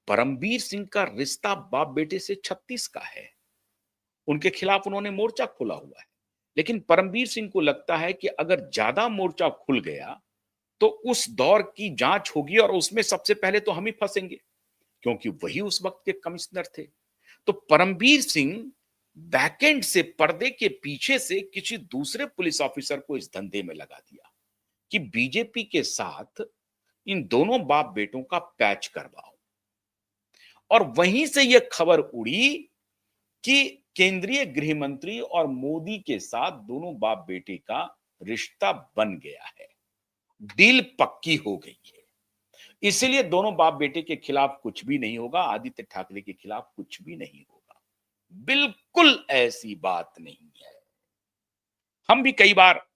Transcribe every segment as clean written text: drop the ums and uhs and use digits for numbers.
परमबीर सिंह का रिश्ता बाप बेटे से 36 का है। उनके खिलाफ उन्होंने मोर्चा खोला हुआ है। लेकिन परमबीर सिंह को लगता है कि अगर ज्यादा मोर्चा खुल गया तो उस दौर की जांच होगी और उसमें सबसे पहले तो हम ही फंसेंगे, क्योंकि वही उस वक्त के कमिश्नर थे। तो परमबीर सिंह बैकएंड से, पर्दे के पीछे से किसी दूसरे पुलिस ऑफिसर को इस धंधे में लगा दिया कि बीजेपी के साथ इन दोनों बाप बेटों का पैच करवाओ। और वहीं से यह खबर उड़ी कि केंद्रीय गृह मंत्री और मोदी के साथ दोनों बाप बेटे का रिश्ता बन गया है, डील पक्की हो गई है। इसलिए दोनों बाप बेटे के खिलाफ कुछ भी नहीं होगा, आदित्य ठाकरे के खिलाफ कुछ भी नहीं होगा। बिल्कुल ऐसी बात नहीं है। हम भी कई बार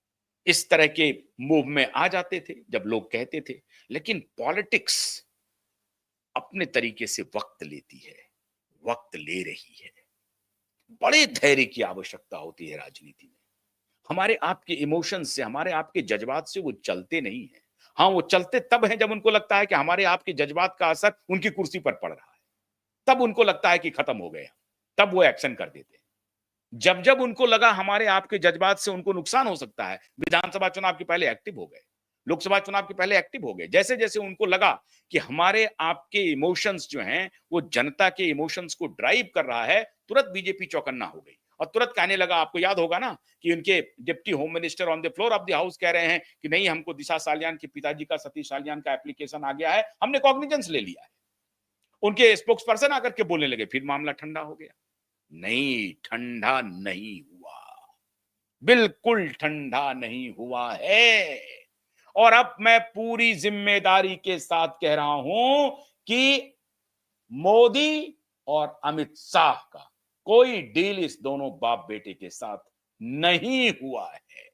इस तरह के मूव में आ जाते थे जब लोग कहते थे, लेकिन पॉलिटिक्स अपने तरीके से वक्त लेती है, वक्त ले रही है। बड़े धैर्य की आवश्यकता होती है राजनीति में। हमारे आपके इमोशंस से, हमारे आपके जज्बात से वो चलते नहीं है। हाँ, वो चलते तब हैं जब उनको लगता है कि हमारे आपके जज्बात का असर उनकी कुर्सी पर पड़ रहा है। तब उनको लगता है कि खत्म हो गया, तब वो एक्शन कर देते हैं। जब जब उनको लगा हमारे आपके जज्बात से उनको नुकसान हो सकता है, विधानसभा चुनाव के पहले एक्टिव हो गए, लोकसभा चुनाव के पहले एक्टिव हो गए। जैसे जैसे उनको लगा कि हमारे आपके इमोशंस जो हैं वो जनता के इमोशंस को ड्राइव कर रहा है, तुरंत बीजेपी चौकन्ना हो गई और तुरंत कहने लगा, आपको याद होगा ना कि उनके deputy home minister on the floor of the house कह रहे हैं कि नहीं, हमको दिशा सालियान के पिताजी का, सतीश सालियान का एप्लीकेशन आ गया है, हमने कॉग्निजेंस ले लिया है। उनके स्पोक्स पर्सन आकर के बोलने लगे, फिर मामला ठंडा हो गया। नहीं, ठंडा नहीं हुआ, बिल्कुल ठंडा नहीं हुआ है। और अब मैं पूरी जिम्मेदारी के साथ कह रहा हूं कि मोदी और अमित शाह का कोई डील इस दोनों बाप बेटे के साथ नहीं हुआ है।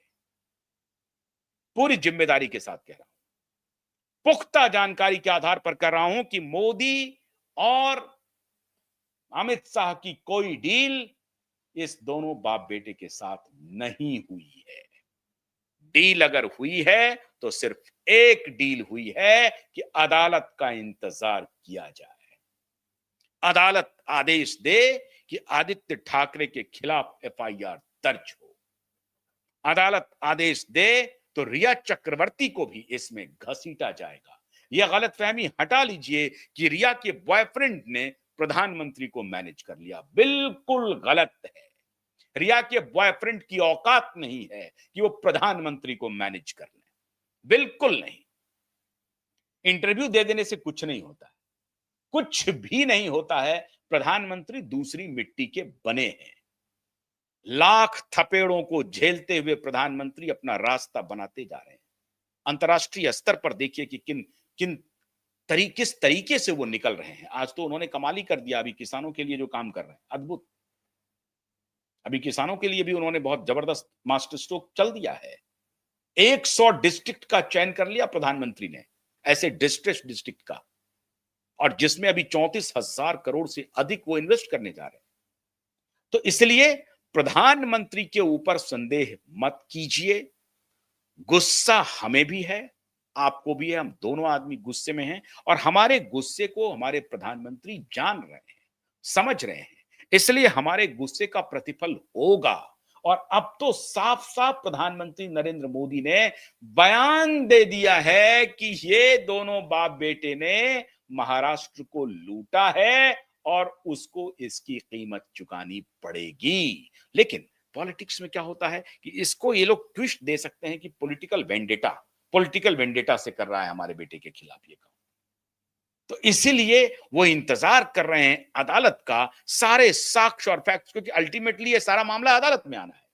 पूरी जिम्मेदारी के साथ कह रहा हूं, पुख्ता जानकारी के आधार पर कर रहा हूं कि मोदी और अमित शाह की कोई डील इस दोनों बाप बेटे के साथ नहीं हुई है। डील अगर हुई है तो सिर्फ एक डील हुई है कि अदालत का इंतजार किया जाए, अदालत आदेश दे कि आदित्य ठाकरे के खिलाफ एफआईआर दर्ज हो, अदालत आदेश दे तो रिया चक्रवर्ती को भी इसमें घसीटा जाएगा। यह गलतफहमी हटा लीजिए कि रिया के बॉयफ्रेंड ने प्रधानमंत्री को मैनेज कर लिया, बिल्कुल गलत है। रिया के बॉयफ्रेंड की औकात नहीं है कि वो प्रधानमंत्री को मैनेज कर ले, बिल्कुल नहीं। इंटरव्यू दे देने से कुछ नहीं होता है, कुछ भी नहीं होता है। प्रधानमंत्री दूसरी मिट्टी के बने हैं। लाख थपेड़ों को झेलते हुए प्रधानमंत्री अपना रास्ता बनाते जा रहे हैं। अंतर्राष्ट्रीय स्तर पर देखिए कि किस तरीके से वो निकल रहे हैं। आज तो उन्होंने कमाल ही कर दिया, अभी किसानों के लिए जो काम कर रहे हैं, अद्भुत। अभी किसानों के लिए भी उन्होंने बहुत जबरदस्त मास्टर स्ट्रोक चल दिया है। 100 डिस्ट्रिक्ट का चयन कर लिया प्रधानमंत्री ने, ऐसे डिस्ट्रेस डिस्ट्रिक्ट का, और जिसमें अभी 34,000 करोड़ से अधिक वो इन्वेस्ट करने जा रहे हैं। तो इसलिए प्रधानमंत्री के ऊपर संदेह मत कीजिए। गुस्सा हमें भी है, आपको भी है, हम दोनों आदमी गुस्से में हैं और हमारे गुस्से को हमारे प्रधानमंत्री जान रहे हैं, समझ रहे हैं। इसलिए हमारे गुस्से का प्रतिफल होगा। और अब तो साफ साफ प्रधानमंत्री नरेंद्र मोदी ने बयान दे दिया है कि ये दोनों बाप बेटे ने महाराष्ट्र को लूटा है और उसको इसकी कीमत चुकानी पड़ेगी। लेकिन पॉलिटिक्स में क्या होता है कि इसको ये लोग ट्विस्ट दे सकते हैं कि पॉलिटिकल वेंडेटा से कर रहा है हमारे बेटे के खिलाफ ये काम। तो इसीलिए वो इंतजार कर रहे हैं अदालत का, सारे साक्ष्य और फैक्ट्स, क्योंकि अल्टीमेटली ये सारा मामला अदालत में आना है।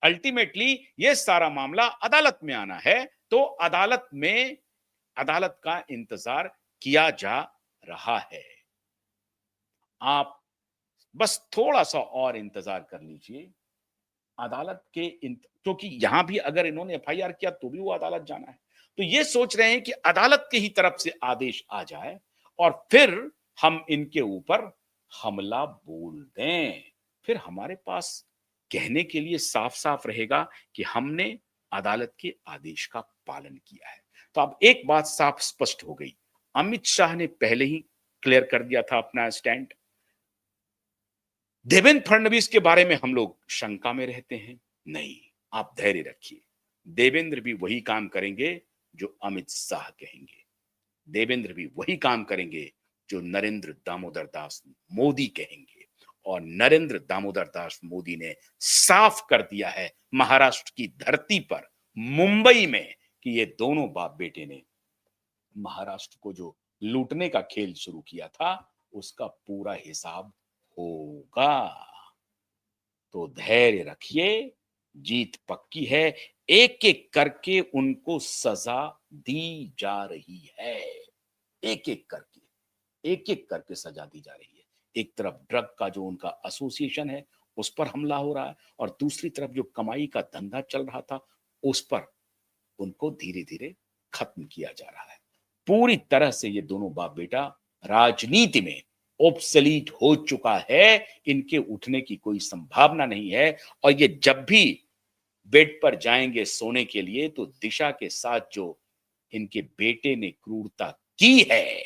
अल्टीमेटली ये सारा मामला अदालत में आना है, तो अदालत का इंतजार किया जा रहा है। आप बस थोड़ा सा और इंतजार कर लीजिए अदालत के, क्योंकि यहां भी अगर इन्होंने एफआईआर किया तो भी वो अदालत जाना है। तो ये सोच रहे हैं कि अदालत की ही तरफ से आदेश आ जाए और फिर हम इनके ऊपर हमला बोल दें। फिर हमारे पास कहने के लिए साफ साफ रहेगा कि हमने अदालत के आदेश का पालन किया है। तो अब एक बात साफ स्पष्ट हो गई, अमित शाह ने पहले ही क्लियर कर दिया था अपना स्टैंड। देवेंद्र फडणवीस के बारे में हम लोग शंका में रहते हैं। नहीं, आप धैर्य रखिए। देवेंद्र भी वही काम करेंगे जो अमित शाह कहेंगे। देवेंद्र भी वही काम करेंगे जो नरेंद्र दामोदर दास मोदी कहेंगे। और नरेंद्र दामोदर दास मोदी ने साफ कर दिया है महाराष्ट्र की धरती पर, मुंबई में, कि ये दोनों बाप बेटे ने महाराष्ट्र को जो लूटने का खेल शुरू किया था उसका पूरा हिसाब होगा। तो धैर्य रखिए, जीत पक्की है। एक एक करके उनको सजा दी जा रही है। एक एक करके सजा दी जा रही है। एक तरफ ड्रग का जो उनका एसोसिएशन है उस पर हमला हो रहा है, और दूसरी तरफ जो कमाई का धंधा चल रहा था उस पर उनको धीरे धीरे खत्म किया जा रहा है। पूरी तरह से ये दोनों बाप बेटा राजनीति में ऑब्सोलीट हो चुका है। इनके उठने की कोई संभावना नहीं है। और ये जब भी बेड पर जाएंगे सोने के लिए तो दिशा के साथ जो इनके बेटे ने क्रूरता की है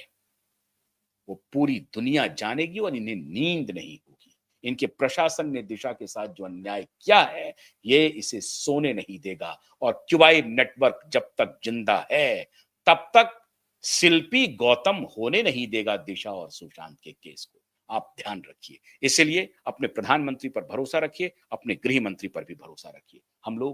वो पूरी दुनिया जानेगी और इन्हें नींद नहीं होगी। इनके प्रशासन ने दिशा के साथ जो अन्याय किया है ये इसे सोने नहीं देगा। और क्यूबाई नेटवर्क जब तक जिंदा है तब तक शिल्पी गौतम होने नहीं देगा दिशा और सुशांत के केस को। आप ध्यान रखिए। इसलिए अपने प्रधानमंत्री पर भरोसा रखिए, अपने गृह मंत्री पर भी भरोसा रखिए। हम लोग